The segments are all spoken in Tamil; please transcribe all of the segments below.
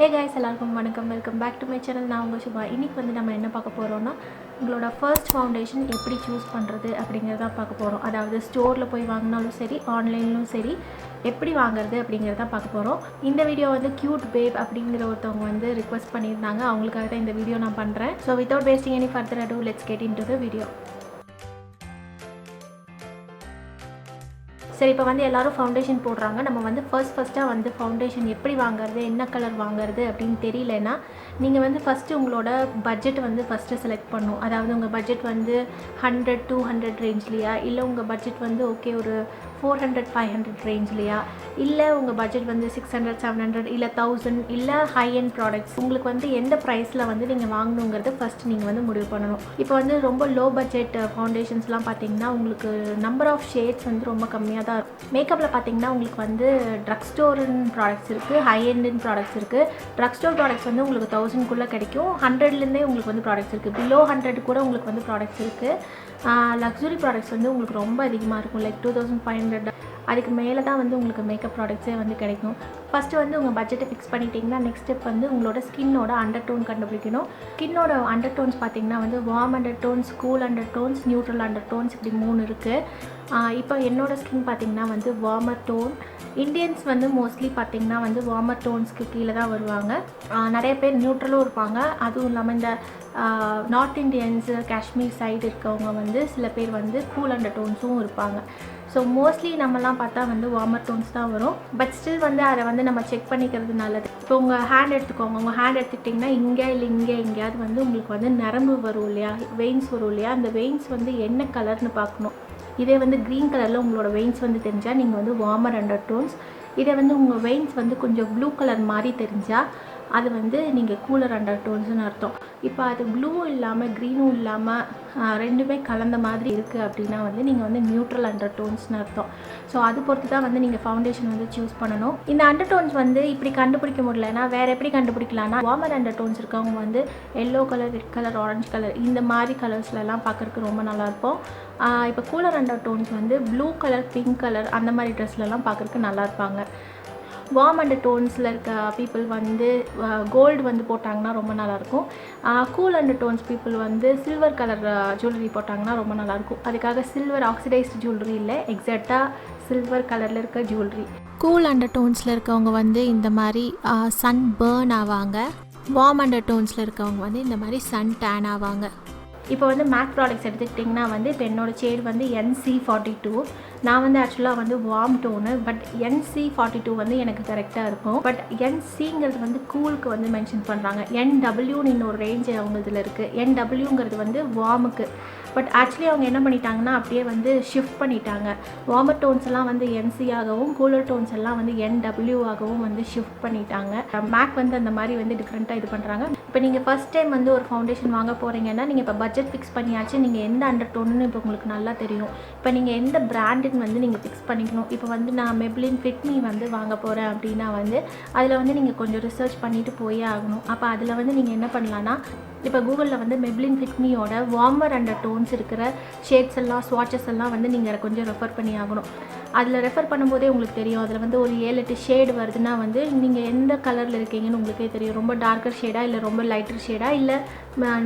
Hey guys, எல்லாருக்கும் வணக்கம். Welcome back to my channel. நான் உங்கள் சுபா. இன்றைக்கி வந்து நம்ம என்ன பார்க்க போகிறோம்னா, உங்களோட ஃபர்ஸ்ட் ஃபவுண்டேஷன் எப்படி சூஸ் பண்ணுறது அப்படிங்கிறத பார்க்க போகிறோம். அதாவது ஸ்டோரில் போய் வாங்கினாலும் சரி, ஆன்லைன்லும் சரி, எப்படி வாங்குறது அப்படிங்கிறத பார்க்க போகிறோம். இந்த வீடியோ வந்து க்யூட் பேப் அப்படிங்கிற ஒருத்தவங்க வந்து ரிக்வெஸ்ட் பண்ணியிருந்தாங்க. அவங்களுக்காக தான் இந்த வீடியோ நான் பண்ணுறேன். So without wasting any further ado, let's get into the video. சரி, இப்போ வந்து எல்லோரும் ஃபவுண்டேஷன் போடுறாங்க. நம்ம வந்து ஃபஸ்ட்டாக வந்து ஃபவுண்டேஷன் எப்படி வாங்குறது, என்ன கலர் வாங்குறது அப்படின்னு தெரியலனா, நீங்கள் வந்து ஃபஸ்ட்டு உங்களோட பட்ஜெட் வந்து ஃபஸ்ட்டு செலக்ட் பண்ணணும். அதாவது உங்கள் பட்ஜெட் வந்து 100-200 ரேஞ்ச்லையா, இல்லை உங்கள் பட்ஜெட் வந்து ஓகே ஒரு 400-500 ரேஞ்ச்லையா, இல்லை உங்கள் பட்ஜெட் வந்து 600-700 இல்லை 1000 இல்லை ஹை அண்ட் ப்ராடக்ட்ஸ், உங்களுக்கு வந்து எந்த ப்ரைஸில் வந்து நீங்கள் வாங்கணுங்கிறது ஃபஸ்ட்டு நீங்கள் வந்து முடிவு பண்ணணும். இப்போ வந்து ரொம்ப லோ பட்ஜெட் ஃபவுண்டேஷன்ஸ்லாம் பார்த்தீங்கன்னா உங்களுக்கு நம்பர் ஆஃப் ஷேட்ஸ் வந்து ரொம்ப கம்மியாக தான். மேக்கப்பில் பார்த்தீங்கன்னா உங்களுக்கு வந்து ட்ரக்ஸ்டோர்னு ப்ராடக்ட்ஸ் இருக்குது, ஹை எண்டுன்னு ப்ராடக்ட்ஸ் இருக்குது. ட்ரக்ஸ்டோர் ப்ராடக்ட்ஸ் வந்து உங்களுக்கு 1000க்குள்ளே கிடைக்கும். 100லேருந்தே உங்களுக்கு வந்து ப்ராடக்ட்ஸ் இருக்குது. பிலோ 100 கூட உங்களுக்கு வந்து ப்ராடக்ட்ஸ் இருக்குது. லக்ஸுரி ப்ராடக்ட்ஸ் வந்து உங்களுக்கு ரொம்ப அதிகமாக இருக்கும், லைக் 2500. அதுக்கு மேலே தான் வந்து உங்களுக்கு மேக்கப் ப்ராடக்ட்ஸே வந்து கிடைக்கும். ஃபஸ்ட்டு வந்து உங்கள் பட்ஜெட்டை ஃபிக்ஸ் பண்ணிட்டீங்கன்னா நெக்ஸ்ட் ஸ்டெப் வந்து உங்களோட ஸ்கின்னோட அண்டர் டோன் கண்டுபிடிக்கணும். ஸ்கின்னோட அண்டர் டோன்ஸ் பார்த்திங்கன்னா வந்து warm under tones, cool under tones, neutral under tones, இப்படி 3 இருக்குது. இப்போ என்னோடய ஸ்கின் பார்த்திங்கன்னா வந்து வார்மர் டோன். இந்தியன்ஸ் வந்து மோஸ்ட்லி பார்த்திங்கன்னா வந்து வார்மர் டோன்ஸ்க்கு கீழே தான் வருவாங்க. நிறைய பேர் நியூட்ரலும் இருப்பாங்க. அதுவும் இல்லாமல் இந்த நார்த் இந்தியன்ஸு, காஷ்மீர் சைடு இருக்கவங்க வந்து சில பேர் வந்து கூல் அண்டர் டோன்ஸும் இருப்பாங்க. ஸோ மோஸ்ட்லி நம்மலாம் பார்த்தா வந்து வார்மர் டோன்ஸ் தான் வரும். பட் ஸ்டில் வந்து அதை வந்து நம்ம செக் பண்ணிக்கிறது நல்லது. இப்போ உங்கள் ஹேண்ட் எடுத்துக்கோங்க. உங்கள் ஹேண்ட் எடுத்துக்கிட்டிங்கன்னா இங்கே இல்லை எங்கேயாவது வந்து உங்களுக்கு வந்து நரம்பு வரும் இல்லையா, வெயின்ஸ் வரும் இல்லையா, அந்த வெயின்ஸ் வந்து என்ன கலர்னு பார்க்கணும். இதே வந்து க்ரீன் கலரில் உங்களோட வெயின்ஸ் வந்து தெரிஞ்சால் நீங்கள் வந்து வார்மர் அண்டர் டோன்ஸ். இதே வந்து உங்கள் வெயின்ஸ் வந்து கொஞ்சம் ப்ளூ கலர் மாதிரி தெரிஞ்சால் அது வந்து நீங்கள் கூலர் அண்டர் டோன்ஸ்னு அர்த்தம். இப்போ அது ப்ளூவும் இல்லாமல் க்ரீனும் இல்லாமல் ரெண்டுமே கலந்த மாதிரி இருக்குது அப்படின்னா வந்து நீங்கள் வந்து நியூட்ரல் அண்டர் டோன்ஸ்னு அர்த்தம். ஸோ அது பொறுத்து தான் வந்து நீங்கள் ஃபவுண்டேஷன் வந்து சூஸ் பண்ணணும். இந்த அண்டர் டோன்ஸ் வந்து இப்படி கண்டுபிடிக்க முடியலன்னா வேறு எப்படி கண்டுபிடிக்கலாம்னா, வார்மர் அண்டர் டோன்ஸ் இருக்கவங்க வந்து yellow colour, red colour, orange colour இந்த மாதிரி கலர்ஸ்லலாம் பார்க்குறதுக்கு ரொம்ப நல்லாயிருக்கும். இப்போ கூலர் அண்டர் டோன்ஸ் வந்து ப்ளூ கலர், பிங்க் கலர் அந்த மாதிரி ட்ரெஸ்லலாம் பார்க்குறதுக்கு நல்லா இருப்பாங்க. வார்ம் அண்டர் டோன்ஸில் இருக்க பீப்புள் வந்து கோல்டு வந்து போட்டாங்கன்னா ரொம்ப நல்லாயிருக்கும். கூல் அண்டர் டோன்ஸ் பீப்புள் வந்து சில்வர் கலர் ஜுவல்லரி போட்டாங்கன்னா ரொம்ப நல்லாயிருக்கும். அதுக்காக சில்வர் ஆக்சிடைஸ்டு ஜுவல்லரி இல்லை, எக்ஸாக்டாக சில்வர் கலரில் இருக்க ஜுவல்லரி. கூல் அண்டர் டோன்ஸில் இருக்கவங்க வந்து இந்த மாதிரி சன் பேர்ன் ஆவாங்க. வார்ம் அண்டர் டோன்ஸில் இருக்கவங்க வந்து இந்த மாதிரி சன் டேன் ஆவாங்க. இப்போ வந்து மேக் ப்ராடக்ட்ஸ் எடுத்துக்கிட்டிங்கன்னா வந்து இப்போ என்னோடய ஷேட் வந்து NC42. நான் வந்து ஆக்சுவலாக வந்து வார்ம் டோனு, பட் NC42 வந்து எனக்கு கரெக்டாக இருக்கும். பட் NCங்கிறது வந்து கூலுக்கு வந்து மென்ஷன் பண்ணுறாங்க. NWன்னு இன்னொரு ரேஞ்ச் அவங்க இதில் இருக்குது. NWங்கிறது வந்து வார்முக்கு. பட் ஆக்சுவலி அவங்க என்ன பண்ணிட்டாங்கன்னா அப்படியே வந்து ஷிஃப்ட் பண்ணிட்டாங்க. வார்மர் டோன்ஸ் எல்லாம் வந்து NC ஆகவும், கூலர் டோன்ஸ் எல்லாம் வந்து NW ஆகவும் வந்து ஷிஃப்ட் பண்ணிட்டாங்க. மேக் வந்து அந்த மாதிரி வந்து டிஃப்ரெண்ட்டாக இது பண்ணுறாங்க. இப்போ நீங்கள் ஃபஸ்ட் டைம் வந்து ஒரு ஃபவுண்டேஷன் வாங்க போகிறீங்கன்னா நீங்கள் இப்போ பட்ஜெட் ஃபிக்ஸ் பண்ணியாச்சு. நீங்கள் எந்த அண்டர் டோன்னு இப்போ உங்களுக்கு நல்லா தெரியும். இப்போ நீங்கள் எந்த பிராண்டுன்னு வந்து நீங்கள் ஃபிக்ஸ் பண்ணிக்கணும். இப்போ வந்து நான் Maybelline Fit வந்து வாங்க போகிறேன் அப்படின்னா வந்து அதில் வந்து நீங்கள் கொஞ்சம் ரிசர்ச் பண்ணிவிட்டு போயே ஆகணும். அப்போ அதில் வந்து நீங்கள் என்ன பண்ணலான்னா, இப்போ கூகுளில் வந்து Maybelline Fit warmer under tones இருக்கிற ஷேட்ஸ் எல்லாம், ஸ்வாட்சஸ் எல்லாம் வந்து நீங்கள் கொஞ்சம் ரெஃபர் பண்ணி ஆகணும். அதில் ரெஃபர் பண்ணும்போதே உங்களுக்கு தெரியும். அதில் வந்து ஒரு 7-8 ஷேடு வருதுன்னா வந்து நீங்கள் எந்த கலரில் இருக்கீங்கன்னு உங்களுக்கே தெரியும். ரொம்ப டார்க்கர் ஷேடாக, இல்லை ரொம்ப லைட்டர் ஷேடாக, இல்லை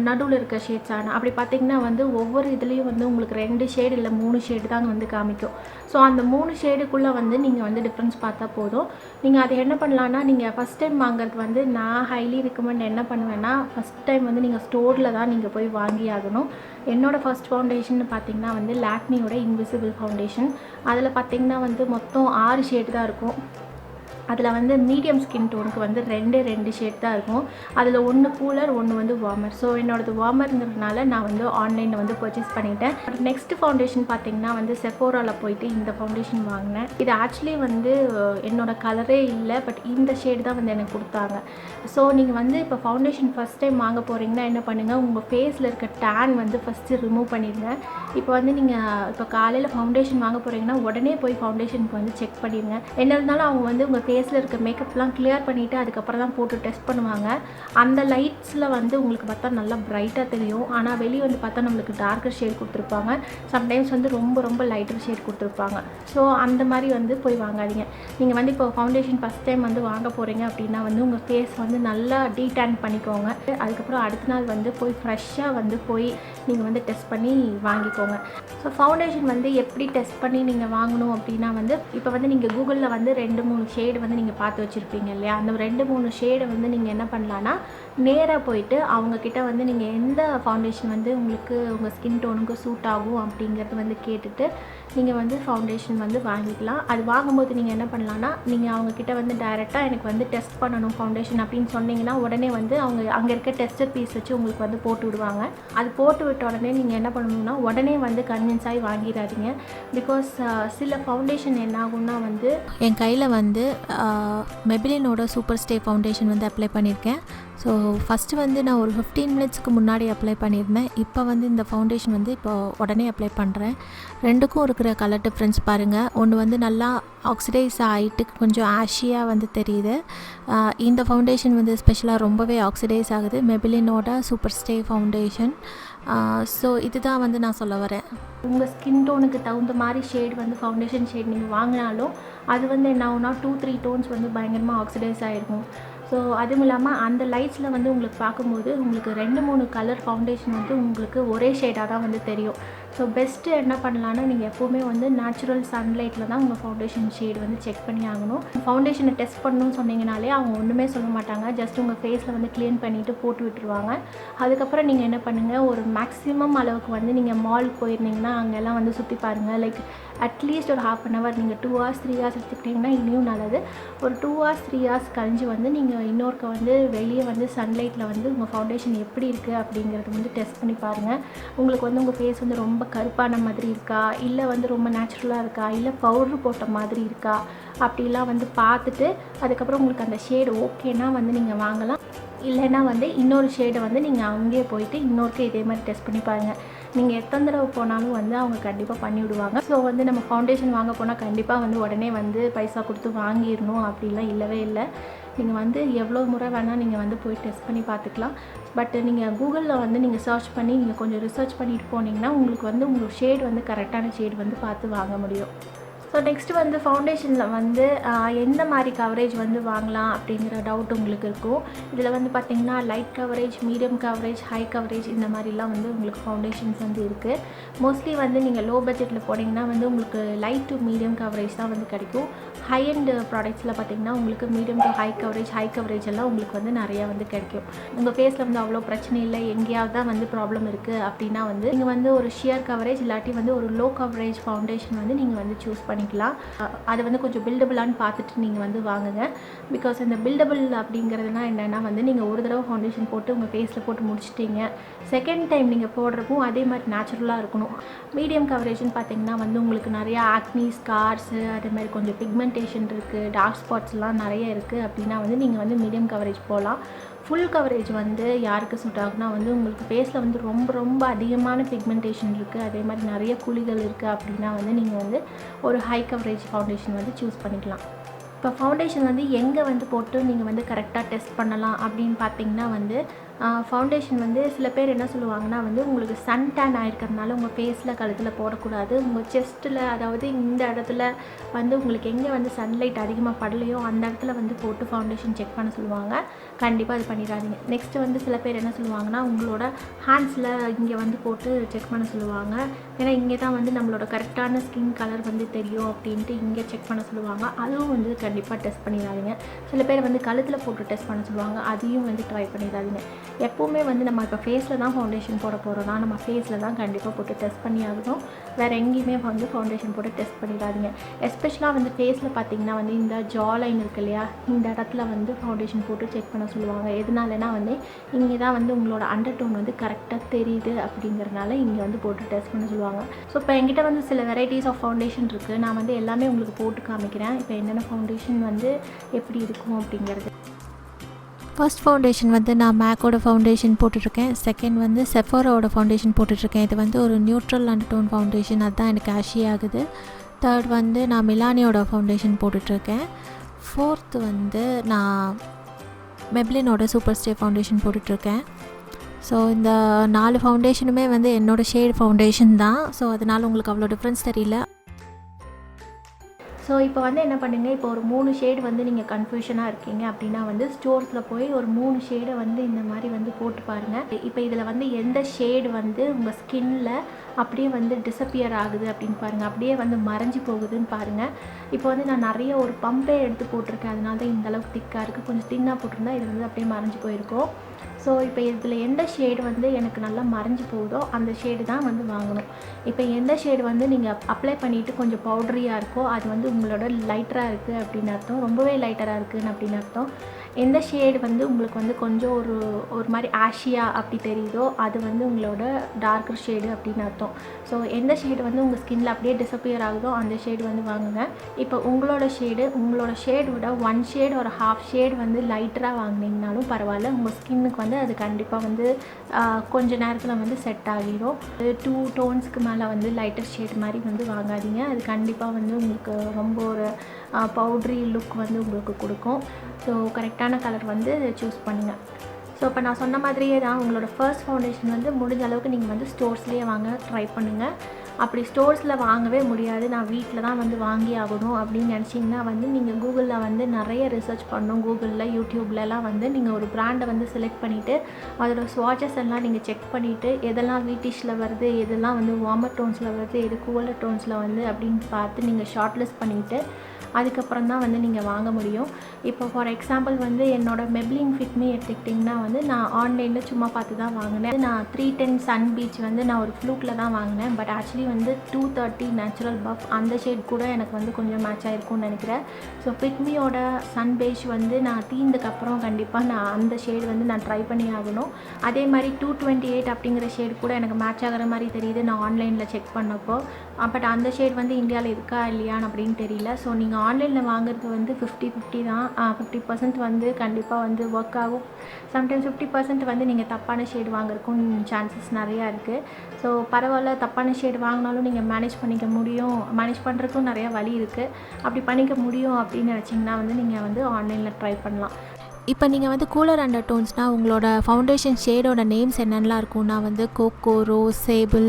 நடுவில் இருக்க ஷேட்ஸான. அப்படி பார்த்திங்கன்னா வந்து ஒவ்வொரு இதுலேயும் வந்து உங்களுக்கு 2 ஷேடு இல்லை 3 ஷேடு தாங்க வந்து காமிக்கும். ஸோ அந்த 3 ஷேடுக்குள்ளே வந்து நீங்கள் வந்து டிஃப்ரென்ஸ் பார்த்தா போதும். நீங்கள் அதை என்ன பண்ணலான்னா, நீங்கள் ஃபஸ்ட் டைம் வாங்குறது வந்து நான் ஹைலி ரெக்கமெண்ட் என்ன பண்ணுவேன்னா, ஃபஸ்ட் டைம் வந்து நீங்கள் ஸ்டோரில் தான் நீங்கள் போய் வாங்கி ஆகணும். என்னோடய ஃபஸ்ட் ஃபவுண்டேஷன் பார்த்திங்கன்னா வந்து லாக்மியோட இன்விசிபிள் ஃபவுண்டேஷன். அதில் பார்த்திங்கன்னா வந்து மொத்தம் 6 ஷேடு தான் இருக்கும். அதில் வந்து மீடியம் ஸ்கின் டோனுக்கு வந்து 2 ஷேட் தான் இருக்கும். அதில் 1 கூலர், 1 வந்து வார்மர். ஸோ என்னோடது வார்மருங்கிறதுனால நான் வந்து ஆன்லைனில் வந்து பர்ச்சேஸ் பண்ணிட்டேன். நெக்ஸ்ட் ஃபவுண்டேஷன் பார்த்திங்கன்னா வந்து செஃபோராவில் போயிட்டு இந்த ஃபவுண்டேஷன் வாங்கினேன். இது ஆக்சுவலி வந்து என்னோடய கலரே இல்லை, பட் இந்த ஷேடு தான் வந்து எனக்கு கொடுத்தாங்க. ஸோ நீங்கள் வந்து இப்போ ஃபவுண்டேஷன் ஃபஸ்ட் டைம் வாங்க போகிறீங்கன்னா என்ன பண்ணுங்கள், உங்கள் ஃபேஸில் இருக்க டேன் வந்து ஃபஸ்ட்டு ரிமூவ் பண்ணிடுங்க. இப்போ வந்து நீங்கள் இப்போ காலையில் ஃபவுண்டேஷன் வாங்க போகிறீங்கன்னா உடனே போய் ஃபவுண்டேஷனுக்கு வந்து செக் பண்ணிடுங்க. என்ன இருந்தாலும் அவங்க வந்து உங்கள் ஃபேஸில் இருக்க மேக்கப்லாம் கிளியர் பண்ணிவிட்டு அதுக்கப்புறம் தான் போட்டு டெஸ்ட் பண்ணுவாங்க. அந்த லைட்ஸில் வந்து உங்களுக்கு பார்த்தா நல்லா பிரைட்டாக தெரியும். ஆனால் வெளியே வந்து பார்த்தா நம்மளுக்கு டார்க்கர் ஷேட் கொடுத்துருப்பாங்க. சம்டைம்ஸ் வந்து ரொம்ப லைட்டர் ஷேட் கொடுத்துருப்பாங்க. ஸோ அந்த மாதிரி வந்து போய் வாங்காதீங்க. நீங்கள் வந்து இப்போ ஃபவுண்டேஷன் ஃபஸ்ட் டைம் வந்து வாங்க போகிறீங்க அப்படின்னா வந்து உங்கள் ஃபேஸ் வந்து நல்லா டீடேன் பண்ணிக்கோங்க. அதுக்கப்புறம் அடுத்த நாள் வந்து போய் ஃப்ரெஷ்ஷாக வந்து போய் நீங்கள் வந்து டெஸ்ட் பண்ணி வாங்கிக்கோங்க. ஸோ ஃபவுண்டேஷன் வந்து எப்படி டெஸ்ட் பண்ணி நீங்கள் வாங்கணும் அப்படின்னா வந்து இப்போ வந்து நீங்கள் கூகுளில் வந்து 2-3 ஷேடு வந்து நீங்கள் பார்த்து வச்சுருப்பீங்க இல்லையா? அந்த 2-3 ஷேடை வந்து நீங்கள் என்ன பண்ணலான்னா நேராக போயிட்டு அவங்கக்கிட்ட வந்து நீங்கள் எந்த ஃபவுண்டேஷன் வந்து உங்களுக்கு உங்கள் ஸ்கின் டோனுக்கு சூட் ஆகும் அப்படிங்கிறது வந்து கேட்டுட்டு நீங்கள் வந்து ஃபவுண்டேஷன் வந்து வாங்கிக்கலாம். அது வாங்கும்போது நீங்கள் என்ன பண்ணலான்னா நீங்கள் அவங்கக்கிட்ட வந்து டைரெக்டாக எனக்கு வந்து டெஸ்ட் பண்ணணும் ஃபவுண்டேஷன் அப்படின்னு சொன்னீங்கன்னா உடனே வந்து அவங்க அங்கே இருக்க டெஸ்டர் பீஸ் வச்சு உங்களுக்கு வந்து போட்டு விடுவாங்க. அது போட்டு விட்ட உடனே நீங்கள் என்ன பண்ணணும்னா உடனே வந்து கன்வின்ஸ் ஆகி வாங்கிடாதீங்க. பிகாஸ் சில ஃபவுண்டேஷன் என்ன ஆகும்னா வந்து என் கையில் வந்து மெபிலினோட சூப்பர்ஸ்டே ஃபவுண்டேஷன் வந்து அப்ளை பண்ணியிருக்கேன். ஸோ ஃபஸ்ட்டு வந்து நான் ஒரு 15 மினிட்ஸ்க்கு முன்னாடி அப்ளை பண்ணியிருந்தேன். இப்போ வந்து இந்த ஃபவுண்டேஷன் வந்து இப்போ உடனே அப்ளை பண்ணுறேன். ரெண்டுக்கும் இருக்கிற கலர் டிஃப்ரென்ஸ் பாருங்கள். ஒன்று வந்து நல்லா ஆக்சிடைஸ் ஆகிட்டு கொஞ்சம் ஆஷியாக வந்து தெரியுது. இந்த ஃபவுண்டேஷன் வந்து ஸ்பெஷலாக ரொம்பவே ஆக்சிடைஸ் ஆகுது. மெபிலினோட சூப்பர்ஸ்டே ஃபவுண்டேஷன். ஸோ இதுதான் வந்து நான் சொல்ல வரேன். உங்கள் ஸ்கின் டோனுக்கு தகுந்த மாதிரி ஷேட் வந்து ஃபவுண்டேஷன் ஷேட் நீங்கள் வாங்கினாலும் அது வந்து என்ன ஆகுனா 2-3 டோன்ஸ் வந்து பயங்கரமாக ஆக்சிடைஸ் ஆகிருக்கும். ஸோ அதுவும் இல்லாமல் அந்த லைட்ஸில் வந்து உங்களுக்கு பார்க்கும்போது உங்களுக்கு 2-3 கலர் ஃபவுண்டேஷன் வந்து உங்களுக்கு ஒரே ஷேடாக தான் வந்து தெரியும். ஸோ பெஸ்ட்டு என்ன பண்ணலான்னா நீங்கள் எப்போவுமே வந்து நேச்சுரல் சன்லைட்டில் தான் உங்கள் ஃபவுண்டேஷன் ஷேட் வந்து செக் பண்ணி ஆகணும். ஃபவுண்டேஷனை டெஸ்ட் பண்ணணும்னு சொன்னீங்கனாலே அவங்க ஒன்றுமே சொல்ல மாட்டாங்க. ஜஸ்ட் உங்கள் ஃபேஸில் வந்து க்ளீன் பண்ணிவிட்டு போட்டு விட்டுருவாங்க. அதுக்கப்புறம் நீங்கள் என்ன பண்ணுங்கள், ஒரு மேக்ஸிமம் அளவுக்கு வந்து நீங்கள் மால் போயிருந்தீங்கன்னா அங்கெல்லாம் வந்து சுற்றி பாருங்கள். லைக் அட்லீஸ்ட் ஒரு 1/2 hour நீங்கள் 2 hours 3 hours எடுத்துக்கிட்டிங்கன்னா இன்னும் நல்லது. ஒரு 2 hours 3 hours கழிஞ்சு வந்து நீங்கள் இன்னொருக்க வந்து வெளியே வந்து சன்லைட்டில் வந்து உங்கள் ஃபவுண்டேஷன் எப்படி இருக்குது அப்படிங்கிறது வந்து டெஸ்ட் பண்ணி பாருங்கள். உங்களுக்கு வந்து உங்கள் ஃபேஸ் வந்து ரொம்ப கருப்பான மாதிரி இருக்கா, இல்லை வந்து ரொம்ப நேச்சுரலாக இருக்கா, இல்லை பவுட்ரு போட்ட மாதிரி இருக்கா அப்படிலாம் வந்து பார்த்துட்டு அதுக்கப்புறம் உங்களுக்கு அந்த ஷேடு ஓகேனா வந்து நீங்கள் வாங்கலாம். இல்லைன்னா வந்து இன்னொரு ஷேடை வந்து நீங்கள் அங்கேயே போயிட்டு இன்னொருக்கு இதே மாதிரி டெஸ்ட் பண்ணி பாருங்கள். நீங்கள் எத்தனை தடவை போனாலும் வந்து அவங்க கண்டிப்பாக பண்ணி விடுவாங்க. ஸோ வந்து நம்ம ஃபவுண்டேஷன் வாங்க போனால் கண்டிப்பாக வந்து உடனே வந்து பைசா கொடுத்து வாங்கிடணும் அப்படிலாம் இல்லவே இல்லை. நீங்கள் வந்து எவ்வளோ முறை வேணால் நீங்கள் வந்து போய் டெஸ்ட் பண்ணி பார்த்துக்கலாம். பட் நீங்கள் கூகுளில் வந்து நீங்கள் சர்ச் பண்ணி நீங்கள் கொஞ்சம் ரிசர்ச் பண்ணிட்டு போனீங்கன்னா உங்களுக்கு வந்து உங்கள் ஷேட் வந்து கரெக்டான ஷேட் வந்து பார்த்து வாங்க முடியும். ஸோ நெக்ஸ்ட்டு வந்து ஃபவுண்டேஷனில் வந்து எந்த மாதிரி கவரேஜ் வந்து வாங்கலாம் அப்படிங்கிற டவுட் உங்களுக்கு இருக்கும். இதில் வந்து பார்த்திங்கன்னா light coverage, medium coverage, high coverage இந்த மாதிரிலாம் வந்து உங்களுக்கு ஃபவுண்டேஷன்ஸ் வந்து இருக்குது. மோஸ்ட்லி வந்து நீங்கள் லோ பட்ஜெட்டில் போனீங்கன்னா வந்து உங்களுக்கு லைட் டு மீடியம் கவரேஜ் தான் வந்து கிடைக்கும். ஹை அண்ட் ப்ராடக்ட்ஸில் பார்த்திங்கன்னா உங்களுக்கு மீடியம் டு ஹை கவரேஜ் எல்லாம் உங்களுக்கு வந்து நிறையா வந்து கிடைக்கும். உங்கள் ஃபேஸில் வந்து அவ்வளோ பிரச்சனை இல்லை, எங்கேயாவது தான் வந்து ப்ராப்ளம் இருக்குது அப்படின்னா வந்து நீங்கள் வந்து ஒரு ஷியர் கவரேஜ் இல்லாட்டி வந்து ஒரு லோ கவரேஜ் ஃபவுண்டேஷன் வந்து நீங்கள் வந்து சூஸ் பண்ணி அது வந்து கொஞ்சம் பில்டபிளான்னு பார்த்துட்டு நீங்கள் வந்து வாங்குங்க. பிகாஸ் இந்த பில்டபிள் அப்படிங்கிறதுனா என்னென்னா வந்து நீங்கள் ஒரு தடவை ஃபவுண்டேஷன் போட்டு உங்கள் ஃபேஸில் போட்டு முடிச்சிட்டிங்க, செகண்ட் டைம் நீங்கள் போடுறப்போ அதே மாதிரி நேச்சுரலாக இருக்கணும். மீடியம் கவரேஜ்னு பார்த்தீங்கன்னா வந்து உங்களுக்கு நிறையா ஆக்னி, ஸ்கார்ஸு, அதே மாதிரி கொஞ்சம் பிக்மெண்டேஷன் இருக்குது, டார்க் ஸ்பாட்ஸ்லாம் நிறைய இருக்குது அப்படின்னா வந்து நீங்கள் வந்து மீடியம் கவரேஜ் போகலாம். ஃபுல் கவரேஜ் வந்து யாருக்கு சூட் ஆகுனா வந்து உங்களுக்கு ஃபேஸில் வந்து ரொம்ப அதிகமான பிக்மெண்டேஷன் இருக்குது, அதே மாதிரி நிறைய குழிகள் இருக்குது அப்படின்னா வந்து நீங்கள் வந்து ஒரு ஹை கவரேஜ் ஃபவுண்டேஷன் வந்து சூஸ் பண்ணிக்கலாம். இப்போ ஃபவுண்டேஷன் வந்து எங்கே வந்து போட்டு நீங்கள் வந்து கரெக்டாக டெஸ்ட் பண்ணலாம் அப்படின்னு பார்த்தீங்கன்னா வந்து ஃபவுண்டேஷன் வந்து சில பேர் என்ன சொல்லுவாங்கன்னா வந்து உங்களுக்கு சன் டேன் ஆகிருக்கிறதுனால உங்கள் ஃபேஸில் கழுத்தில் போடக்கூடாது. உங்கள் செஸ்ட்டில், அதாவது இந்த இடத்துல வந்து உங்களுக்கு எங்கே வந்து சன்லைட் அதிகமாக படலையோ அந்த இடத்துல வந்து போட்டு ஃபவுண்டேஷன் செக் பண்ண சொல்லுவாங்க. கண்டிப்பாக அது பண்ணிடாதீங்க. நெக்ஸ்ட்டு வந்து சில பேர் என்ன சொல்லுவாங்கன்னா உங்களோட ஹேண்ட்ஸில் இங்கே வந்து போட்டு செக் பண்ண சொல்லுவாங்க. ஏன்னா இங்கே தான் வந்து நம்மளோட கரெக்டான ஸ்கின் கலர் வந்து தெரியும் அப்படின்ட்டு இங்கே செக் பண்ண சொல்லுவாங்க. அதுவும் வந்து கண்டிப்பாக டெஸ்ட் பண்ணிடாதீங்க. சில பேர் வந்து கழுத்தில் போட்டு டெஸ்ட் பண்ண சொல்லுவாங்க. அதையும் வந்து ட்ரை பண்ணிடாதீங்க. எப்போவுமே வந்து நம்ம இப்போ ஃபேஸில் தான் ஃபவுண்டேஷன் போட போகிறோம்னா நம்ம ஃபேஸில் தான் கண்டிப்பாக போட்டு டெஸ்ட் பண்ணி ஆகணும். வேறு எங்கேயுமே வந்து ஃபவுண்டேஷன் போட்டு டெஸ்ட் பண்ணிடாதீங்க. எஸ்பெஷலாக வந்து ஃபேஸில் பார்த்திங்கன்னா வந்து இந்த ஜா லைன் இருக்கு இல்லையா, இந்த இடத்துல வந்து ஃபவுண்டேஷன் போட்டு செக் பண்ண சொல்லுவாங்க. எதனாலனா வந்து இங்கே தான் வந்து உங்களோட அண்டர் டோன் வந்து கரெக்டாக தெரியுது அப்படிங்கிறனால இங்கே வந்து போட்டு டெஸ்ட் பண்ண சொல்லுவாங்க. ஸோ இப்போ என்கிட்ட வந்து சில வெரைட்டிஸ் ஆஃப் ஃபவுண்டேஷன் இருக்குது. நான் வந்து எல்லாமே உங்களுக்கு போட்டு காமிக்கிறேன். இப்போ என்னென்ன ஃபவுண்டேஷன் வந்து எப்படி இருக்கும் அப்படிங்கிறது. ஃபர்ஸ்ட் ஃபவுண்டேஷன் வந்து நான் மேக்கோட ஃபவுண்டேஷன் போட்டுட்ருக்கேன். செகண்ட் வந்து செஃபோராவோட ஃபவுண்டேஷன் போட்டுட்ருக்கேன். இது வந்து ஒரு நியூட்ரல் அண்டர்டோன் ஃபவுண்டேஷன், அதுதான் எனக்கு ஆஷி ஆகுது. தேர்ட் வந்து நான் மிலானியோட ஃபவுண்டேஷன் போட்டுட்ருக்கேன். ஃபோர்த்து வந்து நான் மெப்ளினோட சூப்பர்ஸ்டே ஃபவுண்டேஷன் போட்டுட்ருக்கேன். ஸோ இந்த 4 ஃபவுண்டேஷனுமே வந்து என்னோடய ஷேட் ஃபவுண்டேஷன் தான். ஸோ அதனால் உங்களுக்கு அவ்வளோ டிஃப்ரென்ஸ் தெரியல. ஸோ இப்போ வந்து என்ன பண்ணுங்கள், இப்போ ஒரு 3 ஷேடு வந்து நீங்கள் கன்ஃபியூஷனாக இருக்கீங்க அப்படின்னா வந்து ஸ்டோர்ஸில் போய் ஒரு 3 ஷேடை வந்து இந்த மாதிரி வந்து போட்டு பாருங்கள். இப்போ இதில் வந்து எந்த ஷேடு வந்து உங்கள் ஸ்கின்னில் அப்படியே வந்து டிஸப்பியர் ஆகுது அப்படின்னு பாருங்கள், அப்படியே வந்து மறைஞ்சி போகுதுன்னு பாருங்கள். இப்போ வந்து நான் நிறைய ஒரு பம்பே எடுத்து போட்டிருக்கேன், அதனால தான் இந்தளவுக்கு திக்காக இருக்குது. கொஞ்சம் தின்னாக போட்டிருந்தா இது வந்து அப்படியே மறைஞ்சி போயிருக்கும். ஸோ இப்போ இதில் எந்த ஷேடு வந்து எனக்கு நல்லா மறைஞ்சி போகுதோ அந்த ஷேடு தான் வந்து வாங்கணும். இப்போ எந்த ஷேடு வந்து நீங்கள் அப்ளை பண்ணிவிட்டு கொஞ்சம் பவுடரியாக இருக்கோ அது வந்து உங்களோட லைட்டராக இருக்குது அப்படின்னு அர்த்தம், ரொம்பவே லைட்டராக இருக்குதுன்னு அப்படின்னு அர்த்தம். எந்த ஷேடு வந்து உங்களுக்கு வந்து கொஞ்சம் ஒரு மாதிரி ஆஷியாக அப்படி தெரியுதோ அது வந்து உங்களோட டார்க்கர் ஷேடு அப்படின்னு அர்த்தம். ஸோ எந்த ஷேடு வந்து உங்கள் ஸ்கின்னில் அப்படியே டிஸப்பியர் ஆகுதோ அந்த ஷேடு வந்து வாங்குங்க. இப்போ உங்களோட ஷேடு விட 1 ஷேடு ஒரு ஹாஃப் ஷேடு வந்து லைட்டராக வாங்கினீங்கனாலும் பரவாயில்ல, உங்கள் ஸ்கின்னுக்கு வந்து அது கண்டிப்பாக வந்து கொஞ்ச நேரத்தில் வந்து செட் ஆகிடும். 2 டோன்ஸ்க்கு மேலே வந்து லைட்டர் ஷேடு மாதிரி வந்து வாங்காதீங்க, அது கண்டிப்பாக வந்து உங்களுக்கு ரொம்ப ஒரு பவுட்ரி லுக் வந்து உங்களுக்கு கொடுக்கும். ஸோ கரெக்டான கலர் வந்து சூஸ் பண்ணுங்கள். ஸோ இப்போ நான் சொன்ன மாதிரியே தான் உங்களோட ஃபர்ஸ்ட் ஃபவுண்டேஷன் வந்து முடிஞ்ச அளவுக்கு நீங்கள் வந்து ஸ்டோர்ஸ்லேயே வாங்க ட்ரை பண்ணுங்கள். அப்படி ஸ்டோர்ஸில் வாங்கவே முடியாது, நான் வீட்டில் தான் வந்து வாங்கி ஆகணும் அப்படின்னு நினச்சிங்கன்னா வந்து நீங்கள் கூகுளில் வந்து நிறைய ரிசர்ச் பண்ணணும். கூகுளில் யூடியூப்லலாம் வந்து நீங்கள் ஒரு ப்ராண்டை வந்து செலக்ட் பண்ணிவிட்டு அதோடய ஸ்வாட்சஸ் எல்லாம் நீங்கள் செக் பண்ணிவிட்டு எதெல்லாம் வீட்டிஷில் வருது, எதெல்லாம் வந்து வார்மர் டோன்ஸில் வருது, எது கூலர் டோன்ஸில் வந்து அப்படின்னு பார்த்து நீங்கள் ஷார்ட் லிஸ்ட் பண்ணிவிட்டு அதுக்கப்புறம் தான் வந்து நீங்கள் வாங்க முடியும். இப்போ ஃபார் எக்ஸாம்பிள் வந்து என்னோடய மெப்ளின் ஃபிட் மீ எடுத்துக்கிட்டிங்கன்னா வந்து நான் ஆன்லைனில் சும்மா பார்த்து தான் வாங்கினேன். நான் 310 சன் பீச் வந்து நான் ஒரு ஃப்ளூக்கில் தான் வாங்கினேன். பட் ஆக்சுவலி வந்து 230 நேச்சுரல் பஃப் அந்த ஷேட் கூட எனக்கு வந்து கொஞ்சம் மேட்ச் ஆகிருக்கும்னு நினைக்கிறேன். ஸோ ஃபிட் மீயோட சன் பெய்ஜ் வந்து நான் தீர்ந்ததுக்கப்புறம் கண்டிப்பாக நான் அந்த ஷேடு வந்து நான் ட்ரை பண்ணி ஆகணும். அதே மாதிரி 228 அப்படிங்கிற ஷேடு கூட எனக்கு மேட்ச் ஆகிற மாதிரி தெரியுது நான் ஆன்லைனில் செக் பண்ணப்போ. பட் அந்த ஷேட் வந்து இந்தியாவில் இருக்கா இல்லையான்னு அப்படின்னு தெரியல. ஸோ நீங்கள் ஆன்லைனில் வாங்குறது வந்து 50-50 தான். 50% வந்து கண்டிப்பாக வந்து ஒர்க் ஆகும். சம்டைம்ஸ் 50% வந்து நீங்கள் தப்பான ஷேடு வாங்குறதுக்கும் சான்சஸ் நிறையா இருக்குது. ஸோ பரவாயில்ல, தப்பான ஷேடு வாங்கினாலும் நீங்கள் மேனேஜ் பண்ணிக்க முடியும், மேனேஜ் பண்ணுறதுக்கும் நிறையா வழி இருக்குது. அப்படி பண்ணிக்க முடியும் அப்படின்னு நினச்சிங்கன்னா வந்து நீங்கள் வந்து ஆன்லைனில் ட்ரை பண்ணலாம். இப்போ நீங்கள் வந்து கூலர் அண்டர் டோன்ஸ்னால் உங்களோட ஃபவுண்டேஷன் ஷேடோட நேம்ஸ் என்னென்னலாம் இருக்கும்னா வந்து cocoa, rose, sable,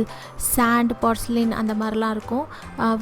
sand, porcelain அந்த மாதிரிலாம் இருக்கும்.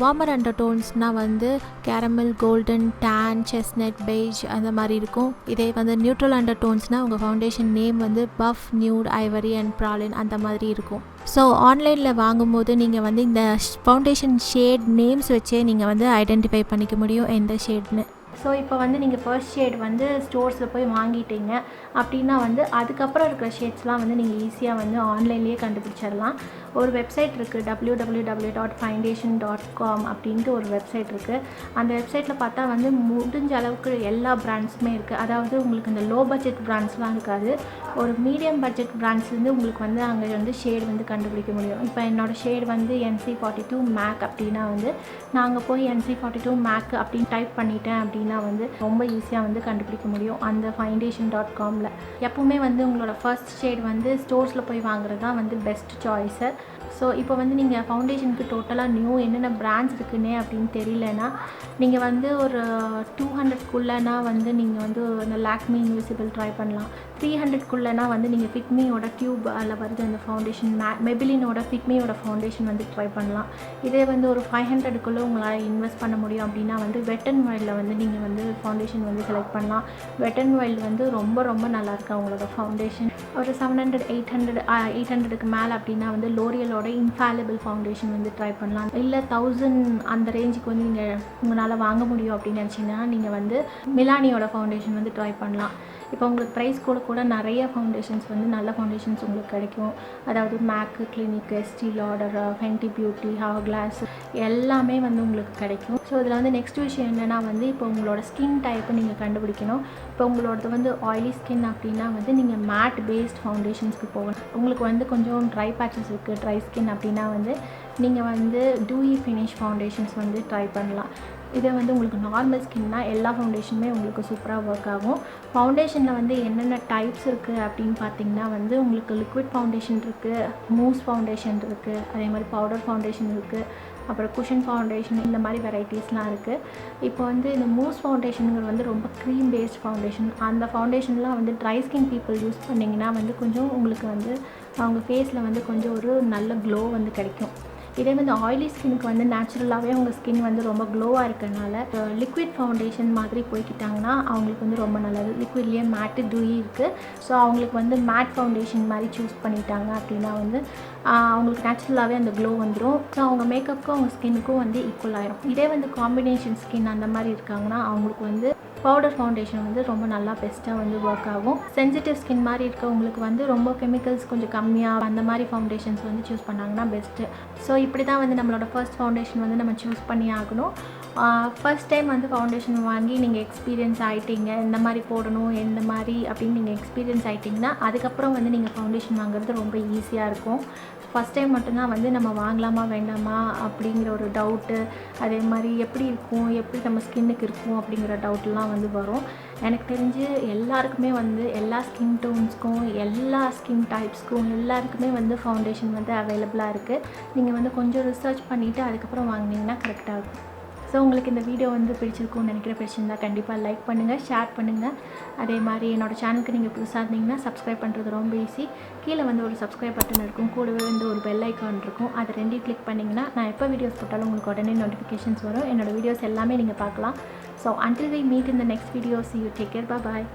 வார்மர் அண்டர் டோன்ஸ்னால் வந்து caramel, golden, tan, chestnut, beige அந்த மாதிரி இருக்கும். இதே வந்து நியூட்ரல் அண்டர் டோன்ஸ்னால் உங்கள் ஃபவுண்டேஷன் நேம் வந்து buff, nude, ivory and praline அந்த மாதிரி இருக்கும். ஸோ ஆன்லைனில் வாங்கும்போது நீங்கள் வந்து இந்த ஃபவுண்டேஷன் ஷேட் நேம்ஸ் வச்சே நீங்கள் வந்து ஐடென்டிஃபை பண்ணிக்க முடியும் எந்த ஷேட்னு. ஸோ இப்போ வந்து நீங்கள் ஃபர்ஸ்ட் ஷேட் வந்து ஸ்டோர்ஸில் போய் வாங்கிட்டீங்க அப்படின்னா வந்து அதுக்கப்புறம் இருக்கிற ஷேட்ஸ்லாம் வந்து நீங்கள் ஈஸியாக வந்து ஆன்லைன்லேயே கண்டுபிடிச்சிடலாம். ஒரு வெப்சைட் இருக்குது, www.foundation.com அப்படின்ட்டு ஒரு வெப்சைட் இருக்குது. அந்த வெப்சைட்டில் பார்த்தா வந்து முடிஞ்ச அளவுக்கு எல்லா பிராண்ட்ஸுமே இருக்குது. அதாவது உங்களுக்கு இந்த லோ பட்ஜெட் பிராண்ட்ஸ்லாம் இருக்காது, ஒரு மீடியம் பட்ஜெட் பிராண்ட்ஸ்லேருந்து உங்களுக்கு வந்து அங்கே வந்து ஷேட் வந்து கண்டுபிடிக்க முடியும். இப்போ என்னோடய ஷேட் வந்து NC42 மேக் அப்படின்னா வந்து நான் அங்கே போய் NC42 மேக் அப்படின்னு டைப் பண்ணிட்டேன் அப்படின்னா வந்து ரொம்ப ஈஸியாக வந்து கண்டுபிடிக்க முடியும் அந்த foundation.comல. எப்பவுமே வந்து உங்களோட ஃபர்ஸ்ட் ஷேட் வந்து ஸ்டோர்ஸில் போய் வாங்குறது தான் வந்து பெஸ்ட் சாய்ஸு. ஸோ இப்போ வந்து நீங்கள் ஃபவுண்டேஷனுக்கு டோட்டலாக நியூ என்னென்ன பிராண்ட்ஸ் இருக்குன்னே அப்படின்னு தெரியலனா நீங்கள் வந்து ஒரு 200க்குள்ளனா வந்து நீங்கள் வந்து இந்த லாக்மி இன்விசிபிள் ட்ரை பண்ணலாம். 300க்குள்ளனா வந்து நீங்கள் ஃபிட்மியோட டியூப் அதில் வருது அந்த ஃபவுண்டேஷன், மெபிலினோட ஃபிட்மியோட ஃபவுண்டேஷன் வந்து ட்ரை பண்ணலாம். இதே வந்து ஒரு 500க்குள்ளே உங்களால் இன்வெஸ்ட் பண்ண முடியும் அப்படின்னா வந்து வெட் அண்ட் வைல்டில் வந்து நீங்கள் வந்து ஃபவுண்டேஷன் வந்து செலக்ட் பண்ணலாம். வெட் அண்ட் வைல்டு வந்து ரொம்ப ரொம்ப நல்லாயிருக்கு அவங்களோட ஃபவுண்டேஷன். ஒரு 700-800க்கு மேலே அப்படின்னா வந்து லோரியலோட infallible ஃபவுண்டேஷன் வந்து ட்ரை பண்ணலாம். இல்லை 1000 அந்த ரேஞ்சுக்கு வந்து நீங்கள் உங்களால் வாங்க முடியும் அப்படின்னு நினச்சிங்கன்னா நீங்கள் வந்து மிலானியோட ஃபவுண்டேஷன் வந்து ட்ரை பண்ணலாம். இப்போ உங்களுக்கு ப்ரைஸ் கூட நிறைய ஃபவுண்டேஷன்ஸ் வந்து நல்ல ஃபவுண்டேஷன்ஸ் உங்களுக்கு கிடைக்கும். அதாவது MAC, Clinique, Estee Lauder, Fenty Beauty, Hourglass எல்லாமே வந்து உங்களுக்கு கிடைக்கும். ஸோ இதில் வந்து நெக்ஸ்ட் விஷயம் என்னென்னா வந்து இப்போ உங்களோட ஸ்கின் டைப்பை நீங்கள் கண்டுபிடிக்கணும். இப்போ உங்களோடது வந்து ஆயிலி ஸ்கின் அப்படின்னா வந்து நீங்கள் மேட் பேஸ்ட் ஃபவுண்டேஷன்ஸ்க்கு போகணும். உங்களுக்கு வந்து கொஞ்சம் ட்ரை பேச்சஸ் இருக்குது, ட்ரை ஸ்கின் அப்படின்னா வந்து நீங்கள் வந்து டூயி ஃபினிஷ் ஃபவுண்டேஷன்ஸ் வந்து ட்ரை பண்ணலாம். இதே வந்து உங்களுக்கு நார்மல் ஸ்கின்னா எல்லா ஃபவுண்டேஷனுமே உங்களுக்கு சூப்பராக ஒர்க் ஆகும். ஃபவுண்டேஷனில் வந்து என்னென்ன டைப்ஸ் இருக்குது அப்படின்னு பார்த்தீங்கன்னா வந்து உங்களுக்கு லிக்விட் ஃபவுண்டேஷன் இருக்குது, மூஸ் ஃபவுண்டேஷன் இருக்குது, அதே மாதிரி பவுடர் ஃபவுண்டேஷன் இருக்குது, அப்புறம் குஷன் ஃபவுண்டேஷன், இந்த மாதிரி வெரைட்டிஸ்லாம் இருக்குது. இப்போ வந்து இந்த மூஸ் ஃபவுண்டேஷனுங்கிறது வந்து ரொம்ப க்ரீம் பேஸ்ட் ஃபவுண்டேஷன். அந்த ஃபவுண்டேஷன்லாம் வந்து ட்ரை ஸ்கின் பீப்புள் யூஸ் பண்ணிங்கன்னா வந்து கொஞ்சம் உங்களுக்கு வந்து அவங்க ஃபேஸில் வந்து கொஞ்சம் ஒரு நல்ல க்ளோ வந்து கிடைக்கும். இதே வந்து ஆயிலி ஸ்கினுக்கு வந்து நேச்சுரலாகவே உங்கள் ஸ்கின் வந்து ரொம்ப க்ளோவாக இருக்கிறனால லிக்விட் ஃபவுண்டேஷன் மாதிரி போய்க்கிட்டாங்கன்னா அவங்களுக்கு வந்து ரொம்ப நல்லது. லிக்விட்லேயே மேட்டு டூயி இருக்குது. ஸோ அவங்களுக்கு வந்து மேட் ஃபவுண்டேஷன் மாதிரி சூஸ் பண்ணிட்டாங்க அப்படின்னா வந்து அவங்களுக்கு நேச்சுரலாகவே அந்த க்ளோ வந்துடும். ஸோ அவங்க மேக்கப்புக்கும் அவங்க ஸ்கின்னுக்கும் வந்து ஈக்குவல் ஆகிடும். இதே வந்து காம்பினேஷன் ஸ்கின் அந்த மாதிரி இருக்காங்கன்னா அவங்களுக்கு வந்து பவுடர் ஃபவுண்டேஷன் வந்து ரொம்ப நல்லா பெஸ்ட்டாக வந்து ஒர்க் ஆகும். சென்சிட்டிவ் ஸ்கின் மாதிரி இருக்கவங்களுக்கு வந்து ரொம்ப கெமிக்கல்ஸ் கொஞ்சம் கம்மியாக அந்த மாதிரி ஃபவுண்டேஷன்ஸ் வந்து சூஸ் பண்ணாங்கன்னா பெஸ்ட்டு. ஸோ இப்படி தான் வந்து நம்மளோட ஃபர்ஸ்ட் ஃபவுண்டேஷன் வந்து நம்ம சூஸ் பண்ணி ஆகணும். ஃபர்ஸ்ட் டைம் வந்து ஃபவுண்டேஷன் வாங்கி நீங்கள் எக்ஸ்பீரியன்ஸ் ஆகிட்டீங்க, இந்த மாதிரி போடணும் எந்த மாதிரி அப்படின்னு நீங்கள் எக்ஸ்பீரியன்ஸ் ஆகிட்டிங்கன்னா அதுக்கப்புறம் வந்து நீங்கள் ஃபவுண்டேஷன் வாங்குறது ரொம்ப ஈஸியாக இருக்கும். ஃபஸ்ட் டைம் மட்டும்தான் வந்து நம்ம வாங்கலாமா வேண்டாமா அப்படிங்கிற ஒரு டவுட்டு, அதே மாதிரி எப்படி இருக்கும், எப்படி நம்ம ஸ்கின்னுக்கு இருக்கும் அப்படிங்கிற டவுட்லாம் வந்து வரும். எனக்கு தெரிஞ்சு எல்லாருக்குமே வந்து எல்லா ஸ்கின் டோன்ஸ்க்கும் எல்லா ஸ்கின் டைப்ஸ்க்கும் எல்லாருக்குமே வந்து ஃபவுண்டேஷன் வந்து அவைலபிளாக இருக்குது. நீங்கள் வந்து கொஞ்சம் ரிசர்ச் பண்ணிவிட்டு அதுக்கப்புறம் வாங்கினீங்கன்னா கரெக்டாக இருக்கும். ஸோ உங்களுக்கு இந்த வீடியோ வந்து பிடிச்சிருக்கும்னு நினைக்கிற பிடிச்சிருந்தா கண்டிப்பாக லைக் பண்ணுங்கள், ஷேர் பண்ணுங்கள். அதே மாதிரி என்னோடய சேனலுக்கு நீங்கள் புதுசாக இருந்தீங்கன்னா சப்ஸ்கிரைப் பண்ணுறது ரொம்ப ஈஸி. கீழே வந்து ஒரு சப்ஸ்கிரைப் பட்டன் இருக்கும், கூடவே வந்து ஒரு பெல் ஐக்கான் இருக்கும். அதை ரெண்டையும் கிளிக் பண்ணிங்கன்னா நான் எப்போ வீடியோஸ் போட்டாலும் உங்களுக்கு உடனே நோட்டிஃபிகேஷன்ஸ் வரும். என்னோடய வீடியோஸ் எல்லாமே நீங்கள் பார்க்கலாம். So until we meet in the next video, see you, take care, bye bye.